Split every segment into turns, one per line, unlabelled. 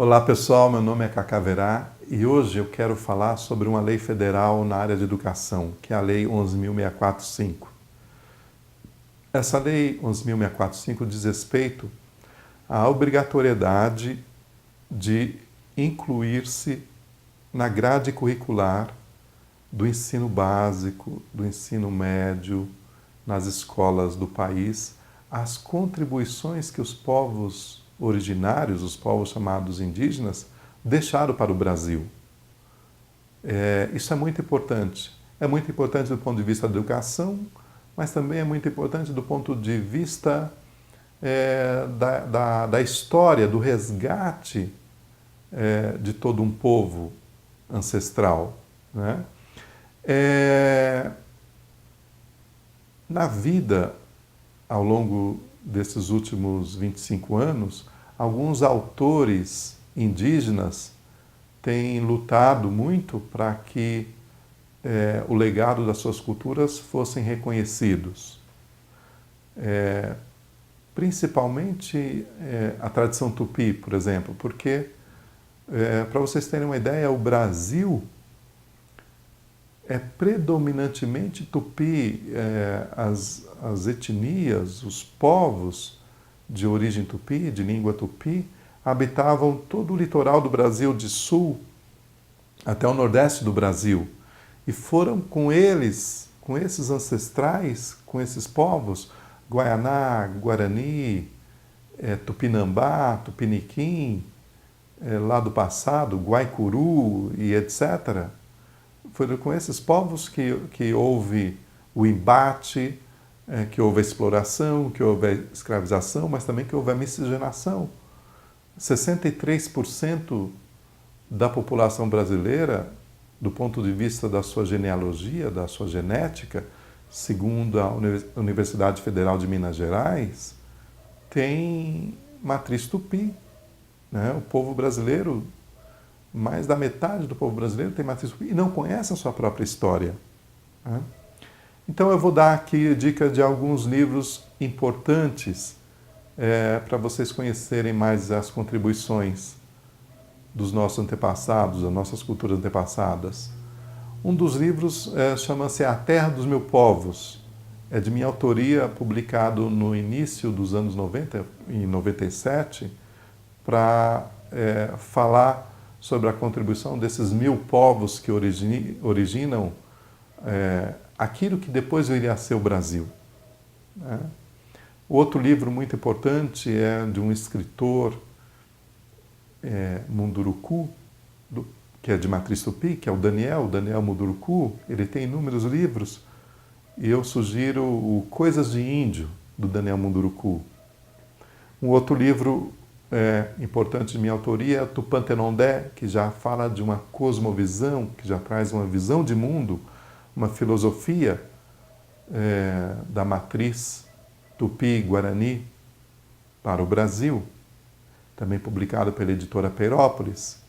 Olá pessoal, meu nome é Cacá Verá e hoje eu quero falar sobre uma lei federal na área de educação, que é a Lei 11.645. Essa Lei 11.645 diz respeito à obrigatoriedade de incluir-se na grade curricular do ensino básico, do ensino médio, nas escolas do país, as contribuições que os povos originários, os povos chamados indígenas, deixaram para o Brasil. Isso é muito importante. É muito importante do ponto de vista da educação, mas também é muito importante do ponto de vista da história, do resgate de todo um povo ancestral, né? Na vida, ao longo desses últimos 25 anos, alguns autores indígenas têm lutado muito para que o legado das suas culturas fossem reconhecidos. Principalmente a tradição tupi, por exemplo, porque, para vocês terem uma ideia, o Brasil é predominantemente tupi. As etnias, os povos de origem tupi, de língua tupi, habitavam todo o litoral do Brasil, de sul até o nordeste do Brasil. E foram com eles, com esses ancestrais, com esses povos, Guaianá, Guarani, Tupinambá, Tupiniquim, lá do passado, Guaicuru e etc., foi com esses povos que houve o embate, que houve a exploração, que houve a escravização, mas também que houve a miscigenação. 63% da população brasileira, do ponto de vista da sua genealogia, da sua genética, segundo a Universidade Federal de Minas Gerais, tem matriz tupi, né? O povo brasileiro, mais da metade do povo brasileiro tem matriz tupi e não conhece a sua própria história, né? Então eu vou dar aqui dica de alguns livros importantes para vocês conhecerem mais as contribuições dos nossos antepassados, das nossas culturas antepassadas. Um dos livros chama-se A Terra dos Meus Povos. É de minha autoria, publicado no início dos anos 90, em 97, para falar sobre a contribuição desses 1000 povos que originam aquilo que depois viria a ser o Brasil, né? O outro livro muito importante é de um escritor Munduruku, que é de matriz tupi, que é o Daniel Munduruku. Ele tem inúmeros livros e eu sugiro o Coisas de Índio, do Daniel Munduruku. Um outro livro importante de minha autoria é Tupantenondé, que já fala de uma cosmovisão, que já traz uma visão de mundo, uma filosofia da matriz Tupi-Guarani para o Brasil, também publicado pela editora Peirópolis.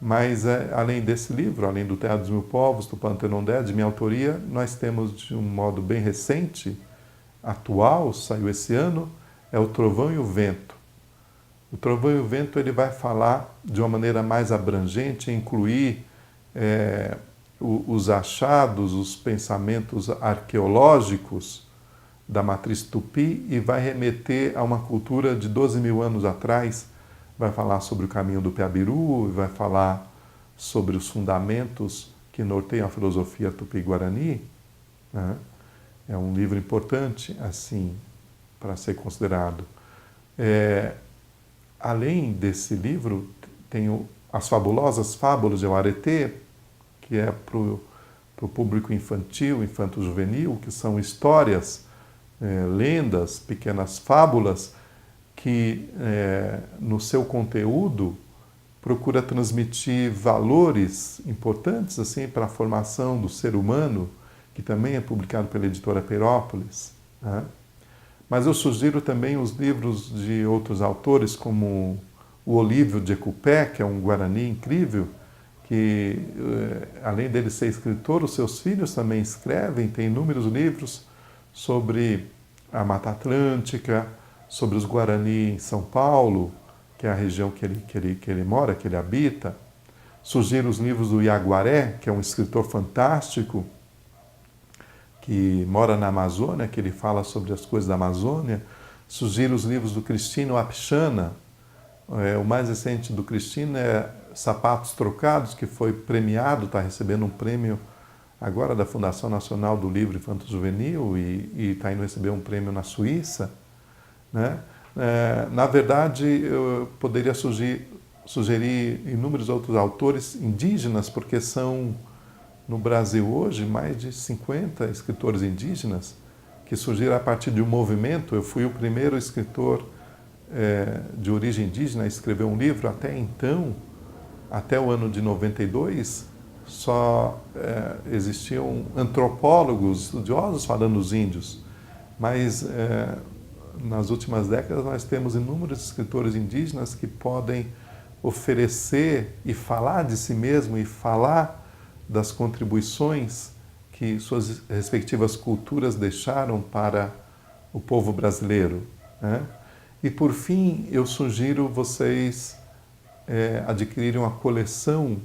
Mas, além desse livro, além do Terra dos Mil Povos, Tupantenondé, de minha autoria, nós temos, de um modo bem recente, atual, saiu esse ano, é O Trovão e o Vento. O Trovão e o Vento ele vai falar de uma maneira mais abrangente, incluir os achados, os pensamentos arqueológicos da matriz tupi e vai remeter a uma cultura de 12.000 anos atrás. Vai falar sobre o caminho do Piabiru, vai falar sobre os fundamentos que norteiam a filosofia tupi-guarani, né? É um livro importante, assim, para ser considerado. Além desse livro, tem As Fabulosas Fábulas de Auareté, que é para o público infantil, infanto-juvenil, que são histórias, lendas, pequenas fábulas, que no seu conteúdo procura transmitir valores importantes assim, para a formação do ser humano, que também é publicado pela editora Peirópolis, né? Mas eu sugiro também os livros de outros autores, como o Olívio de Ecupé, que é um guarani incrível, que, além dele ser escritor, os seus filhos também escrevem, tem inúmeros livros sobre a Mata Atlântica, sobre os Guarani em São Paulo, que é a região que ele mora, que ele habita. Surgiram os livros do Yaguaré, que é um escritor fantástico, que mora na Amazônia, que ele fala sobre as coisas da Amazônia. Surgiram os livros do Cristino Apshana. O mais recente do Cristino é Sapatos Trocados, que foi premiado, está recebendo um prêmio agora da Fundação Nacional do Livro Infanto Juvenil e está indo receber um prêmio na Suíça, né? Na verdade, eu poderia sugerir inúmeros outros autores indígenas, porque são, no Brasil hoje, mais de 50 escritores indígenas que surgiram a partir de um movimento. Eu fui o primeiro escritor de origem indígena a escrever um livro. Até então, até o ano de 92, só existiam antropólogos, estudiosos falando dos índios, mas nas últimas décadas nós temos inúmeros escritores indígenas que podem oferecer e falar de si mesmo e falar das contribuições que suas respectivas culturas deixaram para o povo brasileiro, né? E por fim, eu sugiro vocês adquirirem uma coleção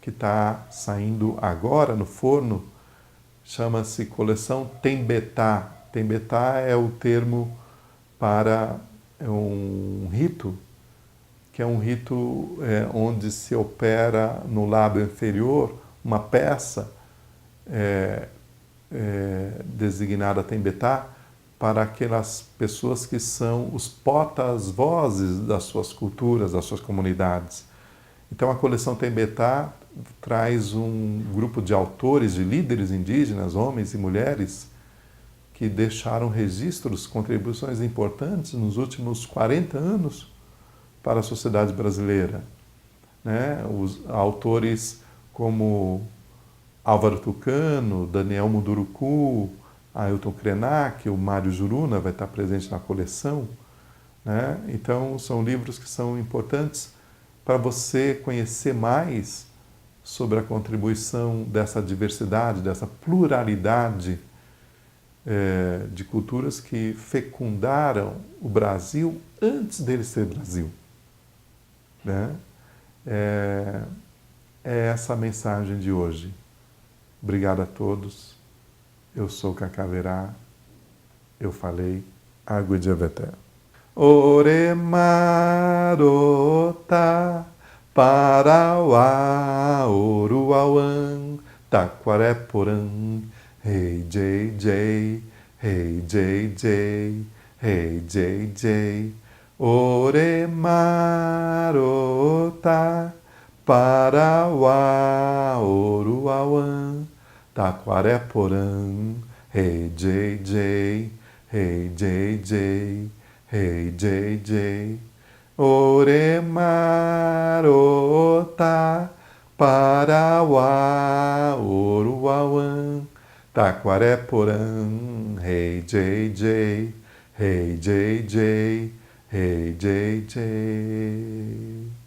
que está saindo agora no forno, chama-se Coleção Tembetá. Tembetá é o termo para um rito, que é um rito onde se opera no lábio inferior uma peça designada Tembetá para aquelas pessoas que são os porta-vozes das suas culturas, das suas comunidades. Então a coleção Tembetá traz um grupo de autores, de líderes indígenas, homens e mulheres, que deixaram registros, contribuições importantes nos últimos 40 anos para a sociedade brasileira, né? Os autores como Álvaro Tucano, Daniel Munduruku, Ailton Krenak, o Mário Juruna vai estar presente na coleção, né? Então são livros que são importantes para você conhecer mais sobre a contribuição dessa diversidade, dessa pluralidade de culturas que fecundaram o Brasil antes dele ser Brasil, né? É essa a mensagem de hoje. Obrigado a todos. Eu sou Cacaverá. Eu falei Água de Aveté. Oremarota, Parauá, Oruauã, Taquareporã, Hey JJ, Hey JJ, Hey JJ. Oremarota, Parauá, Oruauã, Taquareporã, Hey JJ, Hey JJ, Hey JJ. Oremarota, Parauá, Oruauã, Taquareporã, Hey JJ, Hey JJ, Hey JJ.